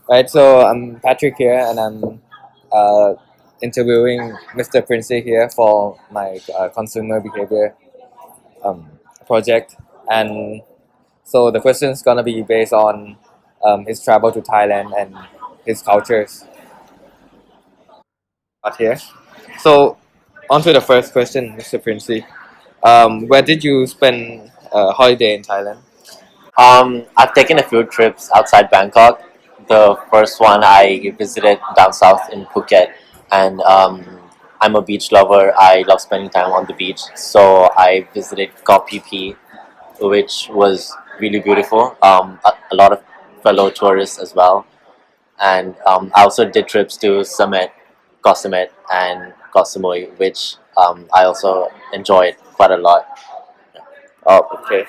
Right, so I'm Patrick here, and I'm uh, interviewing Mr. Vincy here for my consumer behavior um, project. And so the question is gonna be based on his travel to Thailand and his cultures out here. So on to the first question, Mr. Vincy. Where did you spend a holiday in Thailand? I've taken a few trips outside Bangkok. The first one I visited down south in Phuket, and I'm a beach lover. I love spending time on the beach, so I visited Koh Phi Phi, which was really beautiful. A lot of fellow tourists as well, and I also did trips to Summit, Koh Summit, and Koh Samui, which I also enjoyed quite a lot. Oh, okay.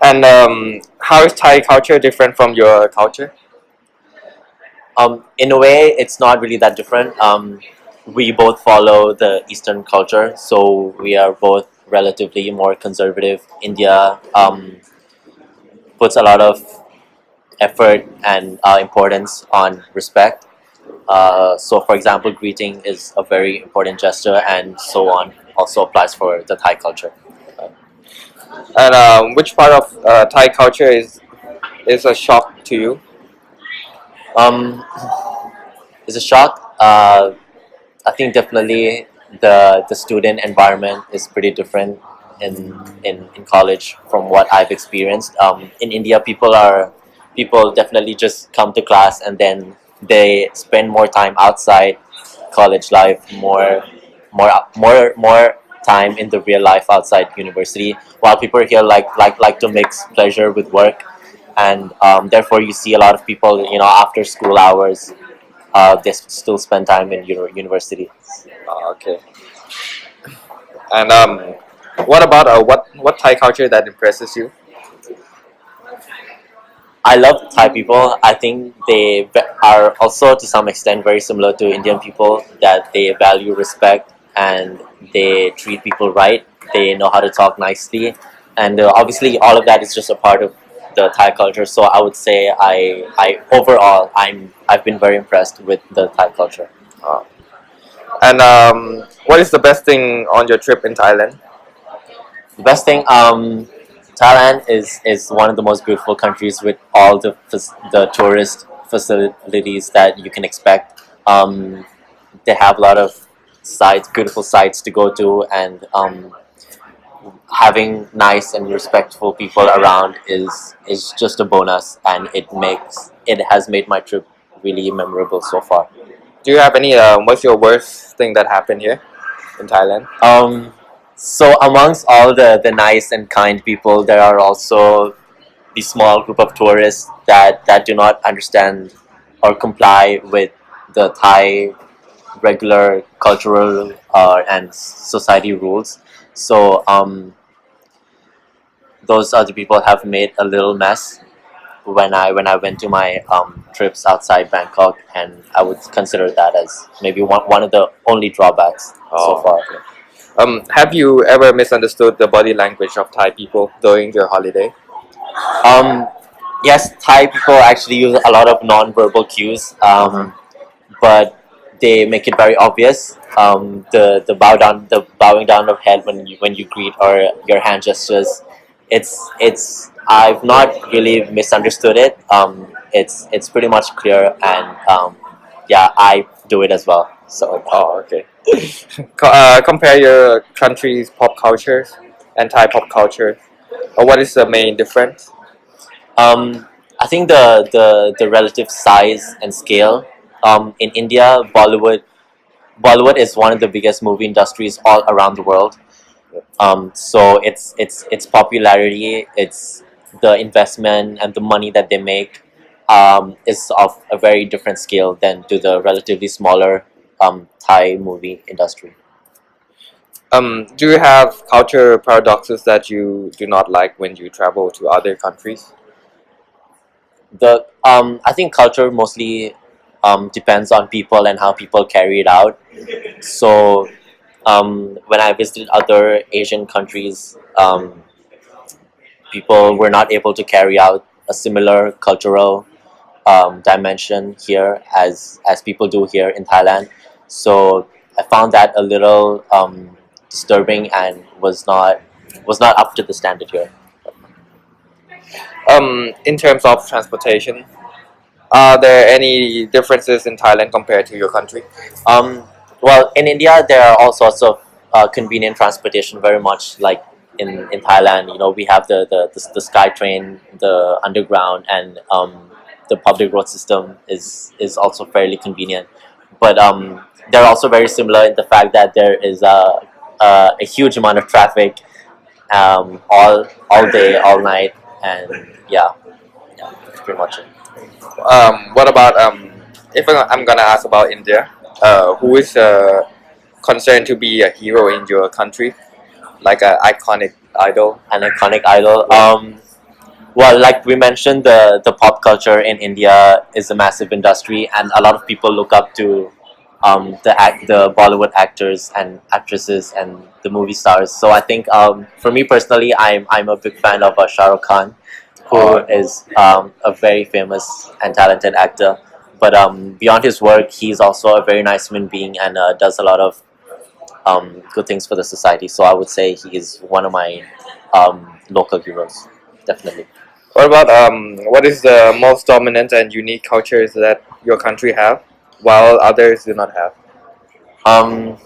And how is Thai culture different from your culture? In a way, it's not really that different. We both follow the Eastern culture, so we are both relatively more conservative. India puts a lot of effort and importance on respect. So, for example, greeting is a very important gesture, and so on also applies for the Thai culture. And which part of Thai culture is a shock to you? Um, it's a shock. I think definitely the student environment is pretty different in college from what I've experienced. In India, people definitely just come to class and then they spend more time outside college life, more time in the real life outside university. While people here like to mix pleasure with work, and therefore you see a lot of people after school hours they still spend time in university. Okay. And what about what Thai culture that impresses you? I love Thai people. I think they are also to some extent very similar to Indian people, that they value respect and they treat people right. They know how to talk nicely, and obviously all of that is just a part of the Thai culture. So I would say I overall I've been very impressed with the Thai culture. Uh, and what is the best thing on your trip in Thailand? The best thing, Thailand is one of the most beautiful countries with all the tourist facilities that you can expect. They have a lot of sites, beautiful sites to go to, and having nice and respectful people around is just a bonus, and it has made my trip really memorable so far. Do you have any? What's your worst thing that happened here in Thailand? So amongst all the nice and kind people, there are also the small group of tourists that do not understand or comply with the Thai regular cultural and society rules. So those other people have made a little mess when I went to my trips outside Bangkok, and I would consider that as maybe one of the only drawbacks so Oh, far. okay. Have you ever misunderstood the body language of Thai people during your holiday? Um, yes, Thai people actually use a lot of non-verbal cues, Uh-huh. but they make it very obvious. The bowing down of head when you greet, or your hand gestures. It's I've not really misunderstood it. It's pretty much clear, and yeah, I do it as well. So Oh, okay. Compare your country's pop cultures and Thai pop culture. What is the main difference? I think the relative size and scale. In India, Bollywood is one of the biggest movie industries all around the world. So its popularity, it's the investment and the money that they make is of a very different scale than to the relatively smaller Thai movie industry. Do you have culture paradoxes that you do not like when you travel to other countries? The I think culture mostly depends on people and how people carry it out. So when I visited other Asian countries, people were not able to carry out a similar cultural dimension here as people do here in Thailand. So I found that a little disturbing and was not up to the standard here. In terms of transportation, are there any differences in Thailand compared to your country? Um, well, in India, there are all sorts of convenient transportation, very much like in Thailand. We have the sky train, the underground, and the public road system is also fairly convenient. But they're also very similar in the fact that there is a huge amount of traffic all day, all night, and yeah, that's pretty much it. What about if I'm gonna ask about India, who is concerned to be a hero in your country, like an iconic idol? An iconic idol. Well, like we mentioned, the pop culture in India is a massive industry, and a lot of people look up to the Bollywood actors and actresses and the movie stars. So I think for me personally, I'm a big fan of Shah Rukh Khan, who is a very famous and talented actor. But beyond his work, he's also a very nice human being and does a lot of good things for the society. So I would say he is one of my local heroes, definitely. What about what is the most dominant and unique cultures that your country have, while others do not have? Um,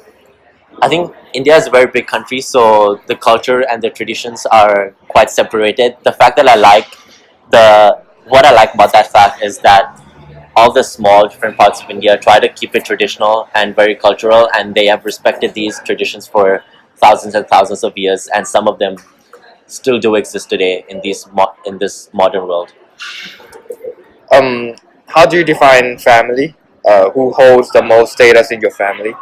I think India is a very big country, so the culture and the traditions are quite separated. The fact that the what I like about that fact is that all the small different parts of India try to keep it traditional and very cultural, and they have respected these traditions for thousands and thousands of years, and some of them still do exist today in this modern world. Um, how do you define family? Who holds the most status in your family?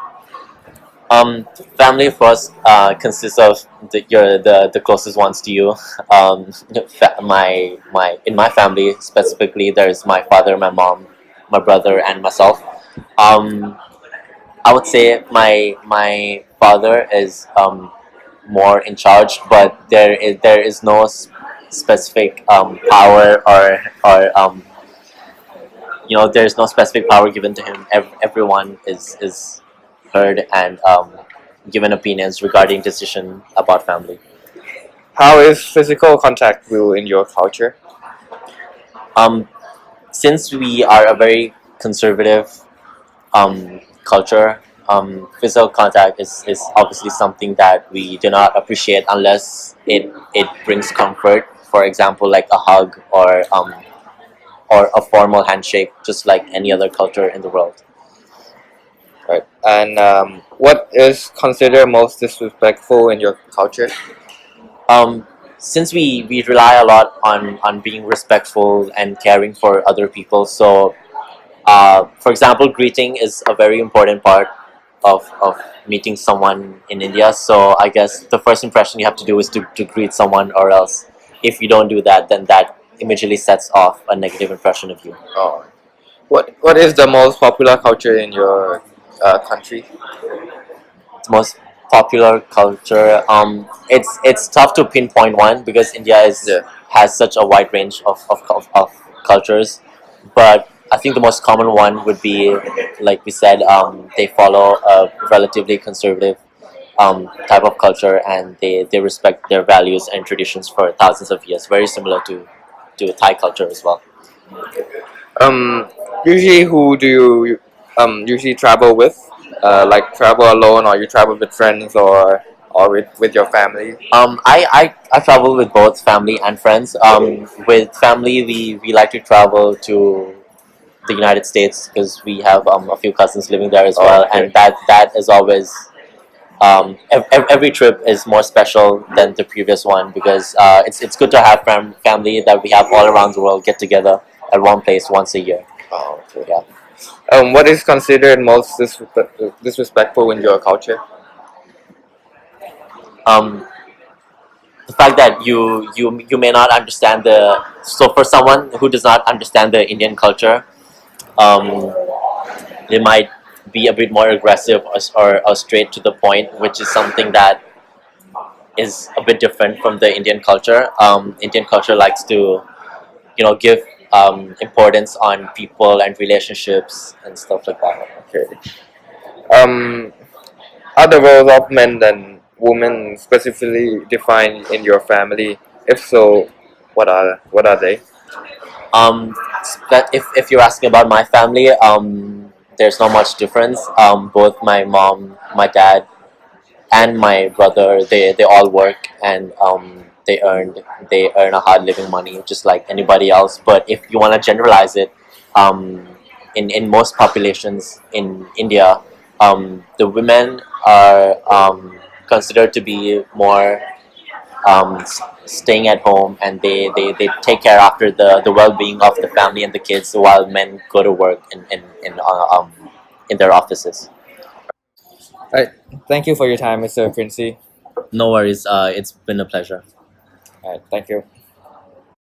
Um, Family, of course, consists of the closest ones to you. In my family specifically, there's my father, my mom, my brother, and myself. Um, I would say my father is more in charge, but there is no specific power or there's no specific power given to him. Everyone is heard and given opinions regarding decision about family. How is physical contact rule in your culture? Um, since we are a very conservative culture, physical contact is obviously something that we do not appreciate unless it brings comfort. For example, like a hug or a formal handshake, just like any other culture in the world. Right. And what is considered most disrespectful in your culture? Um, since we rely a lot on being respectful and caring for other people, so for example, greeting is a very important part of meeting someone in India. So I guess the first impression you have to do is to greet someone, or else if you don't do that, then that immediately sets off a negative impression of you. Oh. What is the most popular culture in your country? The most popular culture. It's tough to pinpoint one because India is Yeah. has such a wide range of cultures, but I think the most common one would be, like we said, they follow a relatively conservative type of culture, and they respect their values and traditions for thousands of years. Very similar to Thai culture as well. Um, usually, who do you usually travel with? Like travel alone, or you travel with friends, or with your family? I travel with both family and friends. With family, we like to travel to the United States because we have a few cousins living there as Oh, well, okay. and that is always every trip is more special than the previous one because it's good to have family that we have all around the world get together at one place once a year. Oh, okay. Yeah. What is considered most disrespectful in your culture? Um, the fact that you may not understand for someone who does not understand the Indian culture, um, they might be a bit more aggressive or straight to the point, which is something that is a bit different from the Indian culture. Indian culture likes to give importance on people and relationships and stuff like that. Okay. Um, are the roles of men and women specifically defined in your family? If so, what are they? If you're asking about my family, there's not much difference. Both my mom, my dad, and my brother, they all work, and they earn a hard living money just like anybody else. But if you want to generalize it, um, in most populations in India, the women are considered to be more staying at home, and they take care after the well-being of the family and the kids, while men go to work in their offices. All right. Thank you for your time, Mr. Princey. No worries. It's been a pleasure. All right. Thank you.